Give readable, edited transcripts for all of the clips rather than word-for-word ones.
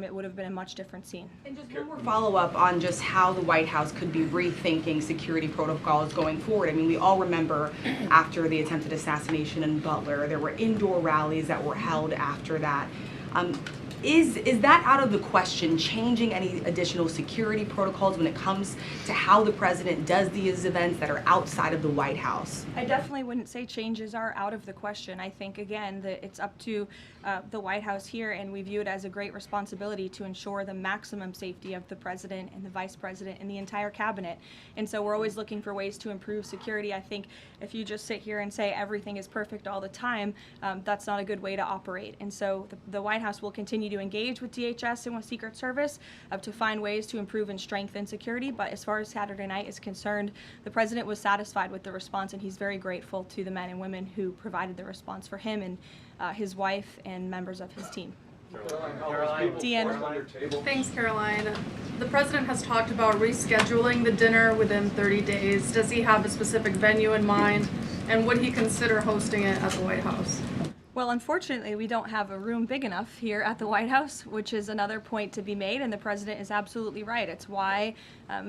it would have been a much different scene. And just one more follow-up on just how the White House could be rethinking security protocols going forward. I mean, we all remember after the attempted assassination in Butler, there were indoor rallies that were held after that. Is that out of the question, changing any additional security protocols when it comes to how the president does these events that are outside of the White House? I definitely wouldn't say changes are out of the question. I think, again, that it's up to the White House here, and we view it as a great responsibility to ensure the maximum safety of the president and the vice president and the entire cabinet. And so we're always looking for ways to improve security. I think if you just sit here and say everything is perfect all the time, that's not a good way to operate. And so the White House will continue to engage with DHS and with Secret Service to find ways to improve and strengthen security. But as far as Saturday night is concerned, the president was satisfied with the response, and he's very grateful to the men and women who provided the response for him and his wife and members of his team. Deanne. Thanks, Caroline. The president has talked about rescheduling the dinner within 30 days. Does he have a specific venue in mind, and would he consider hosting it at the White House? Well, unfortunately, we don't have a room big enough here at the White House, which is another point to be made, and the president is absolutely right. It's why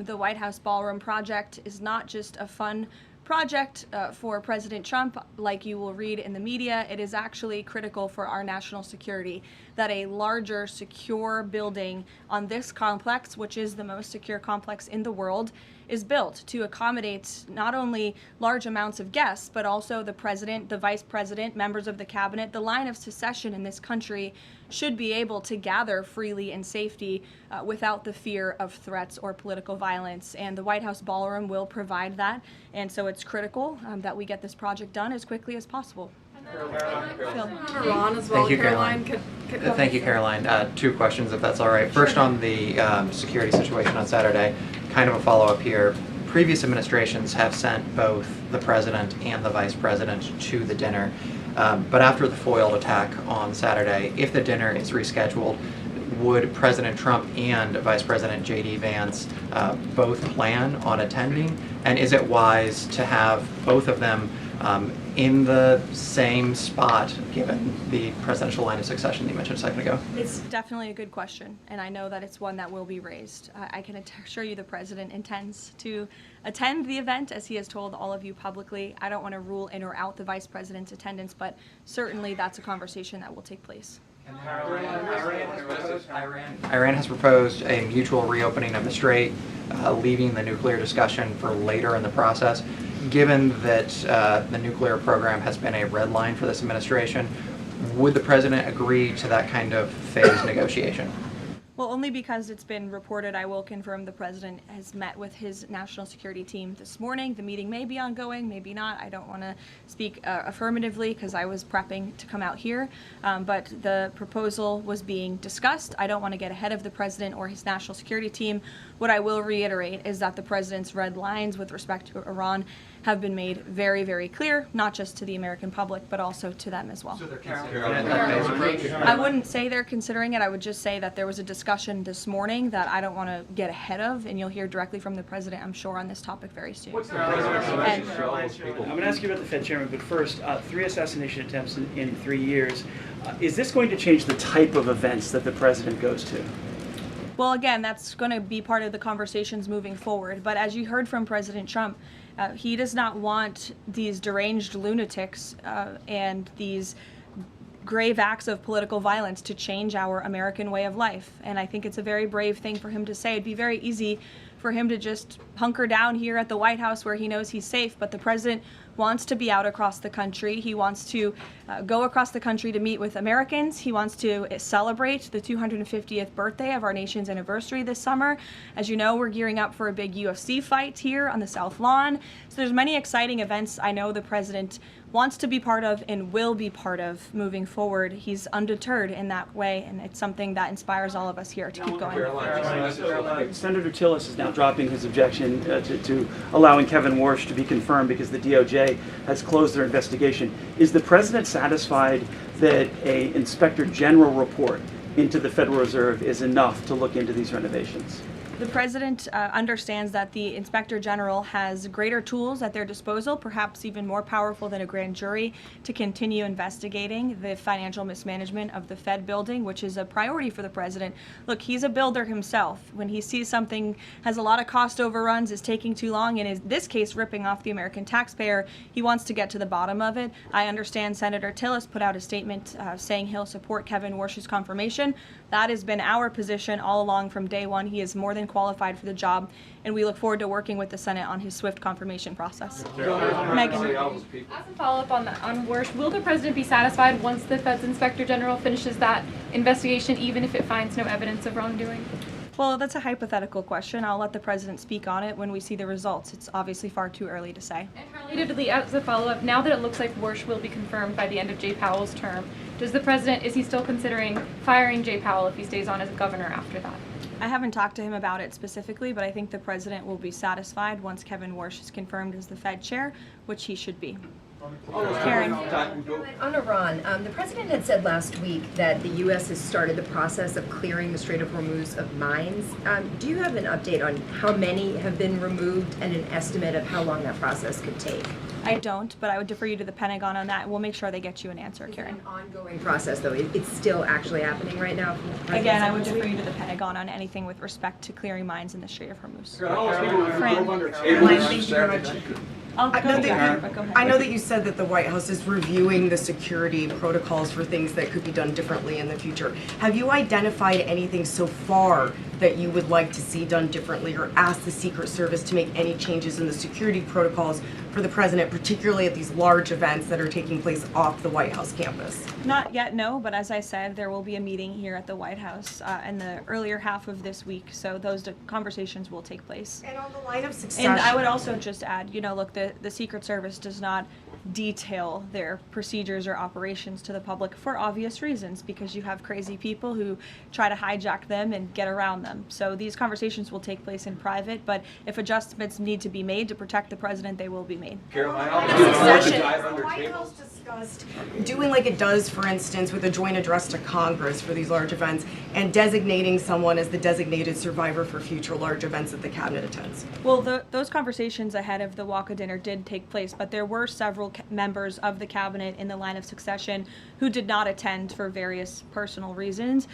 the White House Ballroom project is not just a fun project for President Trump, like you will read in the media. It is actually critical for our national security that a larger, secure building on this complex, which is the most secure complex in the world, is built to accommodate not only large amounts of guests, but also the president, the vice president, members of the cabinet. The line of succession in this country should be able to gather freely in safety without the fear of threats or political violence. And the White House Ballroom will provide that. And so it's critical that we get this project done as quickly as possible. Iran as well. Thank you, Caroline. Thank you, Caroline. Two questions, if that's all right. First, on the security situation on Saturday, kind of a follow-up here. Previous administrations have sent both the president and the vice president to the dinner. But after the foiled attack on Saturday, if the dinner is rescheduled, would President Trump and Vice President J.D. Vance both plan on attending? And is it wise to have both of them in the same spot, given the presidential line of succession that you mentioned a second ago? It's definitely a good question, and I know that it's one that will be raised. I can assure you the president intends to attend the event, as he has told all of you publicly. I don't want to rule in or out the vice president's attendance, but certainly that's a conversation that will take place. Iran has proposed a mutual reopening of the strait, leaving the nuclear discussion for later in the process. Given that the nuclear program has been a red line for this administration, would the president agree to that kind of phased negotiation? Well, only because it's been reported. I will confirm the president has met with his national security team this morning. The meeting may be ongoing, maybe not. I don't want to speak affirmatively because I was prepping to come out here, but the proposal was being discussed. I don't want to get ahead of the president or his national security team. What I will reiterate is that the president's red lines with respect to Iran have been made very, very clear, not just to the American public, but also to them as well. So they're considering that approach? I wouldn't say they're considering it. I would just say that there was a discussion this morning that I don't want to get ahead of, and you'll hear directly from the president, I'm sure, on this topic very soon. I'm going to ask you about the Fed chairman, but first, 3 assassination attempts in 3 years. Is this going to change the type of events that the president goes to? Well, again, that's going to be part of the conversations moving forward. But as you heard from President Trump, he does not want these deranged lunatics and these grave acts of political violence to change our American way of life. And I think it's a very brave thing for him to say. It'd be very easy for him to just hunker down here at the White House where he knows he's safe, but the president wants to be out across the country. He wants to go across the country to meet with Americans. He wants to celebrate the 250th birthday of our nation's anniversary this summer. As you know, we're gearing up for a big UFC fight here on the South Lawn. So there's many exciting events I know the president wants to be part of and will be part of moving forward. He's undeterred in that way, and it's something that inspires all of us here to keep going. Senator Tillis is now dropping his objection to allowing Kevin Warsh to be confirmed because the DOJ has closed their investigation. Is the president satisfied that an inspector general report into the Federal Reserve is enough to look into these renovations? The president understands that the inspector general has greater tools at their disposal, perhaps even more powerful than a grand jury, to continue investigating the financial mismanagement of the Fed building, which is a priority for the president. Look, he's a builder himself. When he sees something has a lot of cost overruns, is taking too long, and in this case ripping off the American taxpayer, he wants to get to the bottom of it. I understand Senator Tillis put out a statement saying he'll support Kevin Warsh's confirmation. That has been our position all along from day one. He is more than qualified for the job, and we look forward to working with the Senate on his swift confirmation process. Megan. As a follow-up on Warsh, will the president be satisfied once the Fed's inspector general finishes that investigation, even if it finds no evidence of wrongdoing? Well, that's a hypothetical question. I'll let the president speak on it when we see the results. It's obviously far too early to say. And relatedly, as a follow-up, now that it looks like Warsh will be confirmed by the end of Jay Powell's term, is he still considering firing Jay Powell if he stays on as governor after that? I haven't talked to him about it specifically, but I think the president will be satisfied once Kevin Warsh is confirmed as the Fed chair, which he should be. Karen. On Iran, the president had said last week that the U.S. has started the process of clearing the Strait of Hormuz of mines. Do you have an update on how many have been removed and an estimate of how long that process could take? I don't, but I would defer you to the Pentagon on that. We'll make sure they get you an answer, Karen. It's an ongoing process, though. It's still actually happening right now. Again, I would defer you to the Pentagon on anything with respect to clearing mines in the Strait of Hormuz. Thank you very much. I know that you said that the White House is reviewing the security protocols for things that could be done differently in the future. Have you identified anything so far that you would like to see done differently, or ask the Secret Service to make any changes in the security protocols for the president, particularly at these large events that are taking place off the White House campus? Not yet, no, but as I said, there will be a meeting here at the White House in the earlier half of this week, so those conversations will take place. And on the line of succession, And I would also just add, look, the Secret Service does not detail their procedures or operations to the public for obvious reasons, because you have crazy people who try to hijack them and get around them. So these conversations will take place in private, but if adjustments need to be made to protect the president, they will be made. Succession. The White House discussed doing like it does, for instance, with a joint address to Congress for these large events, and designating someone as the designated survivor for future large events that the cabinet attends. Well, those conversations ahead of the Waka dinner did take place, but there were several members of the cabinet in the line of succession who did not attend for various personal reasons.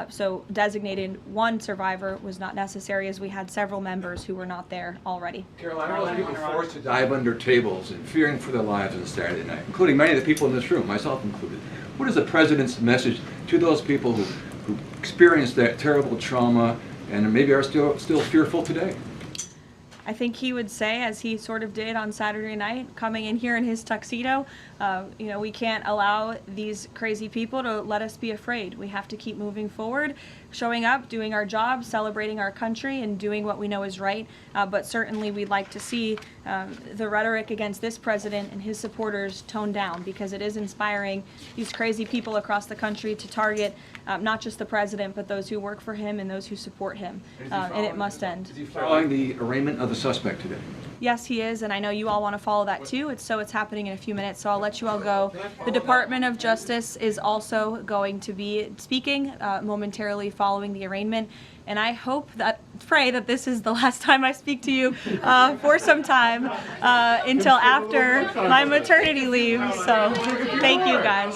So designating one survivor was not necessary, as we had several members who were not there already. Caroline, all those people forced to dive under tables and fearing for their lives on Saturday night, including many of the people in this room, myself included. What is the president's message to those people who experienced that terrible trauma and maybe are still fearful today? I think he would say, as he sort of did on Saturday night, coming in here in his tuxedo, we can't allow these crazy people to let us be afraid. We have to keep moving forward, showing up, doing our job, celebrating our country, and doing what we know is right. But certainly we'd like to see the rhetoric against this president and his supporters toned down, because it is inspiring these crazy people across the country to target not just the president, but those who work for him and those who support him. And it must end. Is he following the arraignment of the suspect today? Yes, he is, and I know you all want to follow that too. It's happening in a few minutes, so I'll let you all go. The Department of Justice is also going to be speaking momentarily following the arraignment, and I pray that this is the last time I speak to you for some time until after my maternity leave. So thank you, guys.